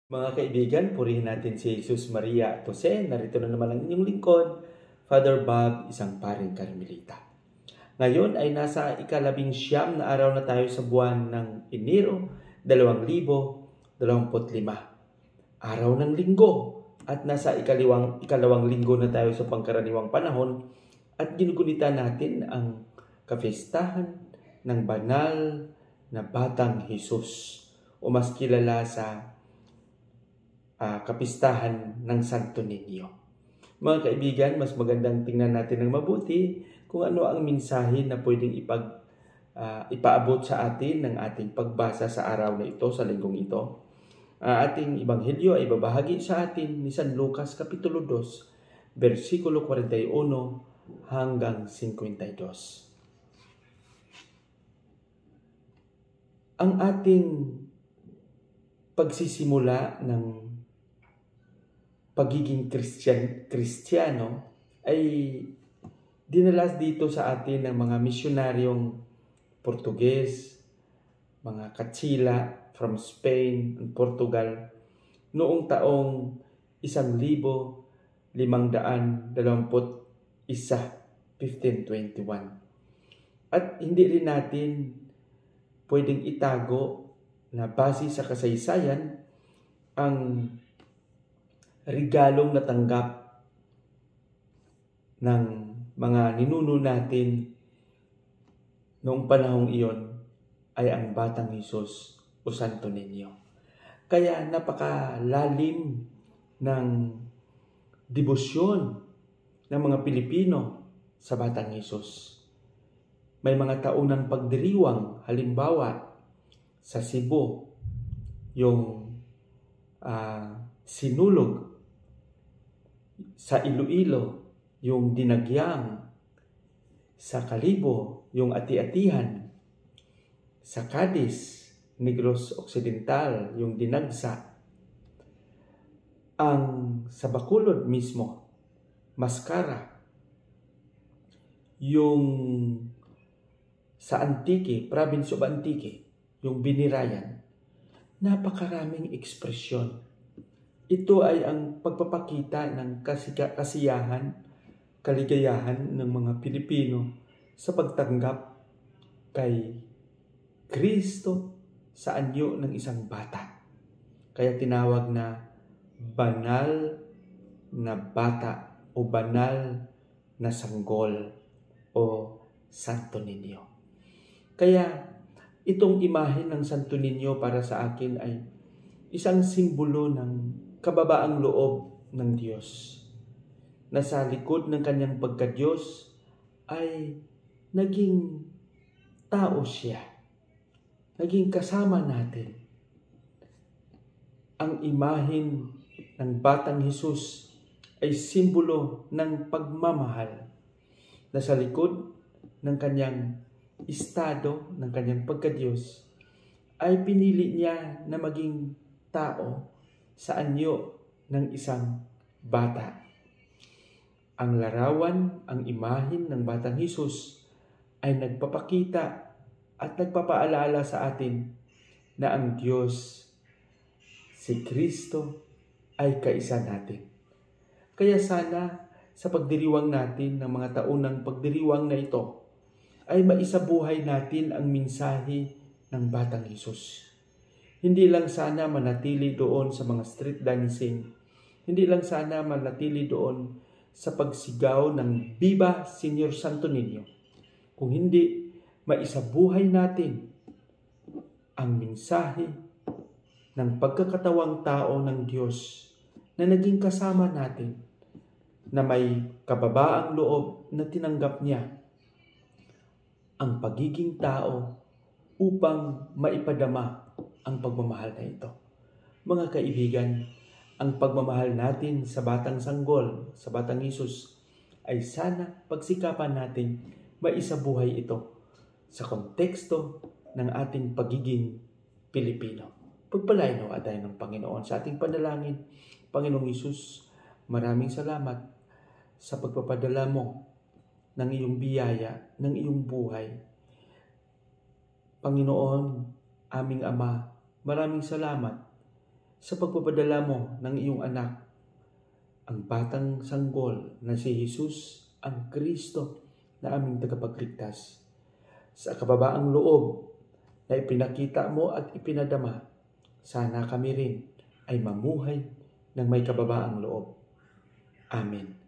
Mga kaibigan, purihin natin si Jesus, Maria at Jose. Narito na naman ang inyong lingkod, Father Bob, isang paring Karmelita. Ngayon ay nasa ika-19 na araw na tayo sa buwan ng Enero 2025. Araw ng linggo at nasa ikalawang linggo na tayo sa pangkaraniwang panahon at ginugunita natin ang kapistahan ng banal na Batang Jesus o mas kilala sa kapistahan ng Santo Niño. Mga kaibigan, mas magandang tingnan natin ng mabuti kung ano ang mensahe na pwedeng ipaabot sa atin ng ating pagbasa sa araw na ito, sa linggong ito. Ating ebanghelyo ay babahagi sa atin ni San Lucas Kapitulo 2, versikulo 41 hanggang 52. Ang ating pagsisimula ng pagiging Kristiyano ay dinalas dito sa atin ng mga misyonaryong Portuges, mga Katsila from Spain and Portugal noong taong 1521. At hindi rin natin pwedeng itago na base sa kasaysayan ang regalong natanggap ng mga ninuno natin noong panahong iyon ay ang Batang Jesus o Santo Niño. Kaya napakalalim ng debosyon ng mga Pilipino sa Batang Jesus. May mga taunang pagdiriwang, halimbawa sa Cebu, yung sinulog. Sa Iloilo, yung dinagyang. Sa Kalibo, yung ati-atihan. Sa Cadiz, Negros Occidental, yung dinagsa. Sa Bacolod mismo, Mascara. Yung sa Antique, Province of Antique, yung Binirayan. Napakaraming ekspresyon. Ito ay ang pagpapakita ng kasiyahan, kaligayahan ng mga Pilipino sa pagtanggap kay Kristo sa anyo ng isang bata. Kaya tinawag na banal na bata o banal na sanggol o Santo Niño. Kaya itong imahe ng Santo Niño para sa akin ay isang simbolo ng kababaang loob ng Diyos na sa likod ng kanyang pagka-Diyos ay naging tao siya. Naging kasama natin. Ang imahen ng Batang Jesus ay simbolo ng pagmamahal na sa likod ng kanyang estado, ng kanyang pagka-Diyos ay pinili niya na maging tao sa anyo ng isang bata. Ang larawan, ang imahen ng Batang Jesus ay nagpapakita at nagpapaalala sa atin na ang Diyos, si Kristo, ay kaisa natin. Kaya sana sa pagdiriwang natin ng mga taunang pagdiriwang na ito ay maisabuhay natin ang mensahe ng Batang Jesus. Hindi lang sana manatili doon sa mga street dancing. Hindi lang sana manatili doon sa pagsigaw ng Viva Señor Santo Niño. Kung hindi, maisabuhay natin ang mensahe ng pagkakatawang tao ng Diyos na naging kasama natin, na may kababaang loob na tinanggap niya ang pagiging tao upang maipadama ang pagmamahal na ito. Mga kaibigan, ang pagmamahal natin sa Batang Sanggol, sa Batang Jesus, ay sana pagsikapan natin maisabuhay ito sa konteksto ng ating pagiging Pilipino. Pagpalain nawa tayo ng Panginoon sa ating panalangin. Panginoong Jesus, maraming salamat sa pagpapadala mo ng iyong biyaya, ng iyong buhay. Panginoon, aming Ama, maraming salamat sa pagpapadala mo ng iyong anak, ang batang sanggol na si Jesus, ang Kristo na aming tagapagligtas. Sa kababaang loob na ipinakita mo at ipinadama, sana kami rin ay mamuhay ng may kababaang loob. Amen.